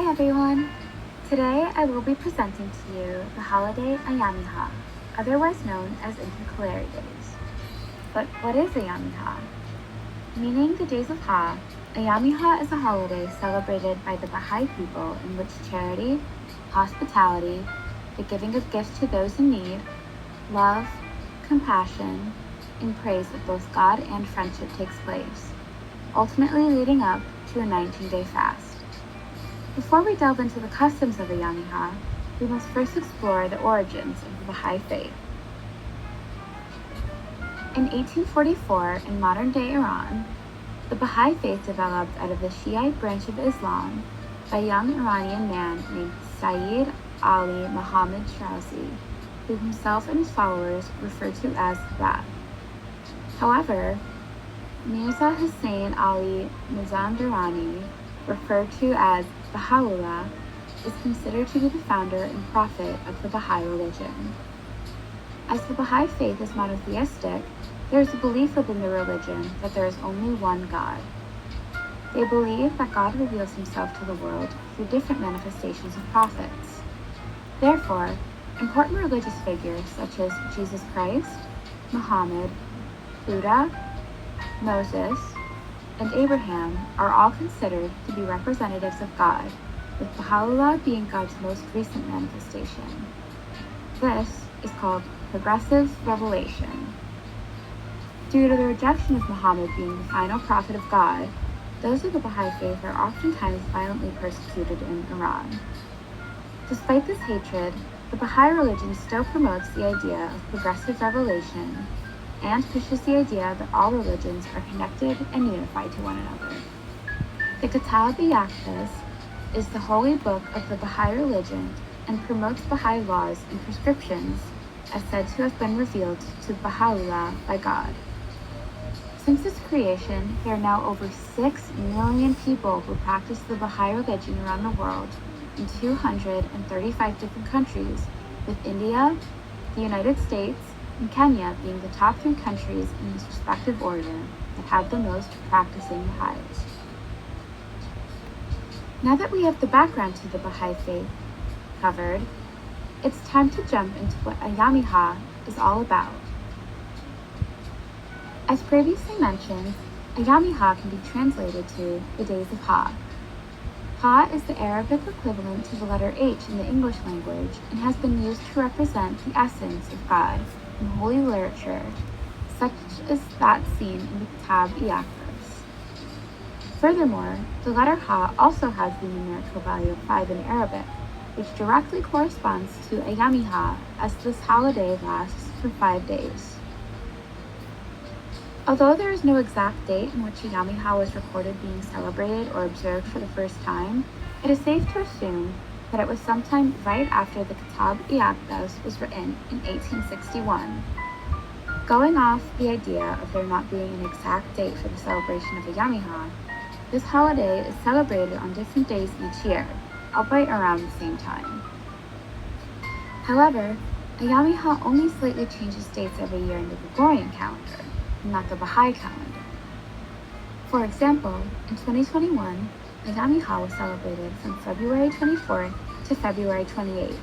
Hey everyone! Today I will be presenting to you the holiday Ayami-ha, otherwise known as Intercalary Days. But what is Ayami-ha? Meaning the days of Ha, Ayami-ha is a holiday celebrated by the Baha'i people in which charity, hospitality, the giving of gifts to those in need, love, compassion, and praise of both God and friendship takes place, ultimately leading up to a 19-day fast. Before we delve into the customs of Ayami-ha, we must first explore the origins of the Baha'i faith. In 1844, in modern-day Iran, the Baha'i faith developed out of the Shiite branch of Islam by a young Iranian man named Sayyid Ali Muhammad Shirazi, who himself and his followers referred to as Bab. However, Mirza Hussain Ali Mazandarani, referred to as Baha'u'llah, is considered to be the founder and prophet of the Baha'i religion. As the Baha'i faith is monotheistic, there is a belief within the religion that there is only one God. They believe that God reveals himself to the world through different manifestations of prophets. Therefore, important religious figures such as Jesus Christ, Muhammad, Buddha, Moses, and Abraham are all considered to be representatives of God, with Baha'u'llah being God's most recent manifestation. This is called progressive revelation. Due to the rejection of Muhammad being the final prophet of God, those of the Baha'i faith are oftentimes violently persecuted in Iran. Despite this hatred, the Baha'i religion still promotes the idea of progressive revelation and pushes the idea that all religions are connected and unified to one another. The Kitab-i-Aqdas is the holy book of the Baha'i religion and promotes Baha'i laws and prescriptions as said to have been revealed to Baha'u'llah by God. Since its creation, there are now over 6 million people who practice the Baha'i religion around the world in 235 different countries, with India, the United States, and Kenya being the top 3 countries in this respective order that have the most practicing Baha'is. Now that we have the background to the Baha'i faith covered, it's time to jump into what Ayami-ha is all about. As previously mentioned, Ayami-ha can be translated to the days of Ha. Ha is the Arabic equivalent to the letter H in the English language and has been used to represent the essence of God in holy literature, such as that seen in the Kitab-i-Aqdas. Furthermore, the letter Ha also has the numerical value of 5 in Arabic, which directly corresponds to Ayami-ha, as this holiday lasts for 5 days. Although there is no exact date in which Ayami-ha was recorded being celebrated or observed for the first time, it is safe to assume that it was sometime right after the Kitab-i-Aqdas was written in 1861. Going off the idea of there not being an exact date for the celebration of Ayami-ha, this holiday is celebrated on different days each year, albeit around the same time. However, Ayami-ha only slightly changes dates every year in the Gregorian calendar, not the Baha'i calendar. For example, in 2021, Ayami-ha was celebrated from February 24th to February 28th,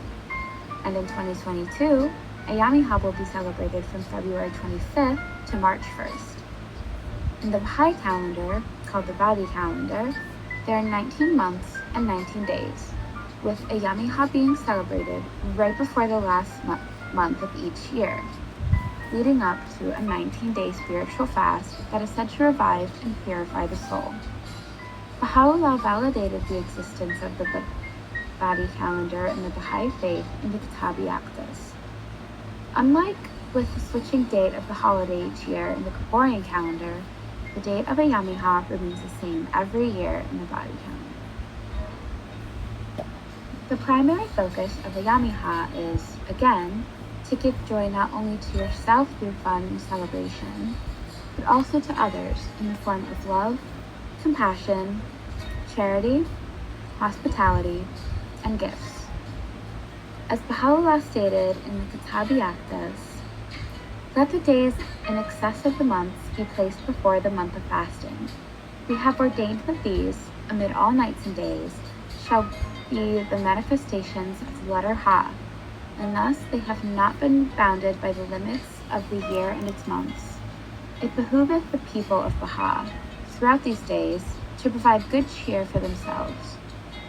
and in 2022, Ayami-ha will be celebrated from February 25th to March 1st. In the Baha'i calendar, called the Badi calendar, there are 19 months and 19 days, with Ayami-ha being celebrated right before the last month of each year, leading up to a 19-day spiritual fast that is said to revive and purify the soul. Baha'u'llah validated the existence of the Badi calendar in the Baha'i faith in the Kitab-i-Aqdas. Unlike with the switching date of the holiday each year in the Gregorian calendar, the date of Ayami-ha remains the same every year in the Badi calendar. The primary focus of Ayami-ha is, again, to give joy not only to yourself through fun and celebration, but also to others in the form of love, compassion, charity, hospitality, and gifts. As Baha'u'llah stated in the Kitab-i-Aqdas, let the days in excess of the months be placed before the month of fasting. We have ordained that these, amid all nights and days, shall be the manifestations of the letter Ha, and thus they have not been bounded by the limits of the year and its months. It behooveth the people of Baha, throughout these days, to provide good cheer for themselves,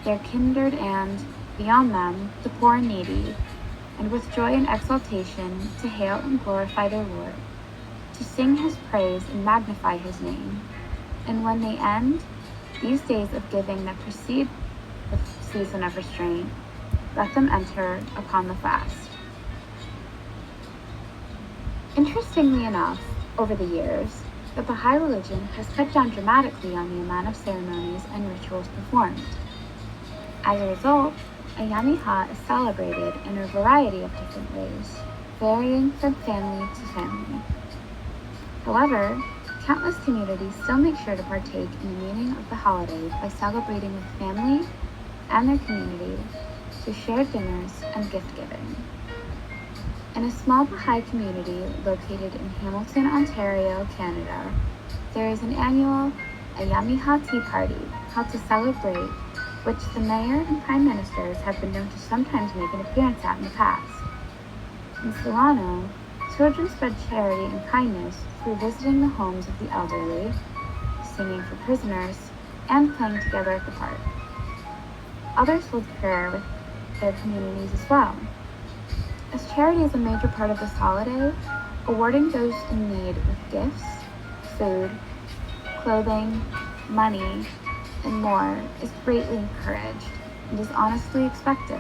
their kindred, and, beyond them, the poor and needy, and with joy and exultation to hail and glorify their Lord, to sing his praise and magnify his name. And when they end, these days of giving that precede the season of restraint, let them enter upon the fast. Interestingly enough, over the years, the Baha'i religion has cut down dramatically on the amount of ceremonies and rituals performed. As a result, Ayami Ha is celebrated in a variety of different ways, varying from family to family. However, countless communities still make sure to partake in the meaning of the holiday by celebrating with family and their community through shared dinners and gift-giving. In a small Baha'i community located in Hamilton, Ontario, Canada, there is an annual Ayami Ha Tea Party held to celebrate, which the mayor and prime ministers have been known to sometimes make an appearance at in the past. In Solano, children spread charity and kindness through visiting the homes of the elderly, singing for prisoners, and playing together at the park. Others hold prayer with their communities as well. As charity is a major part of this holiday, awarding those in need with gifts, food, clothing, money, and more is greatly encouraged and is honestly expected.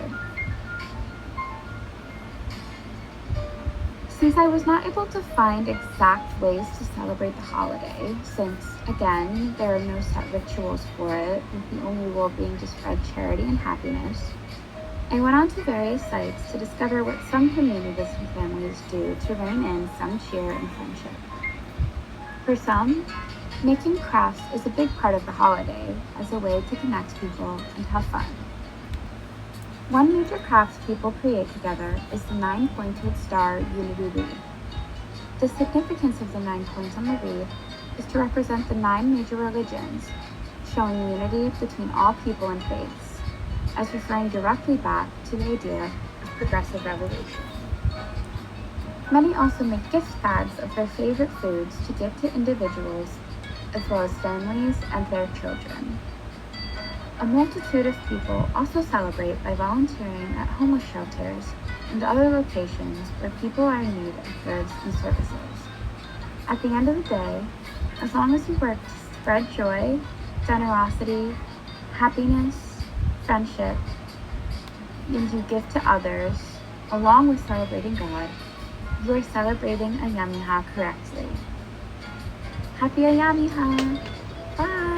Since I was not able to find exact ways to celebrate the holiday, since, again, there are no set rituals for it, with the only rule being to spread charity and happiness, I went on to various sites to discover what some communities and families do to rein in some cheer and friendship. For some, making crafts is a big part of the holiday as a way to connect people and have fun. One major craft people create together is the 9-pointed star unity wreath. The significance of the 9 points on the wreath is to represent the 9 major religions, showing unity between all people and faiths, as referring directly back to the idea of progressive revolution. Many also make gift bags of their favorite foods to give to individuals, as well as families and their children. A multitude of people also celebrate by volunteering at homeless shelters and other locations where people are in need of goods and services. At the end of the day, as long as you work to spread joy, generosity, happiness, friendship, and you give to others, along with celebrating God, you are celebrating Ayami Ha correctly. Happy Ayami Ha! Bye!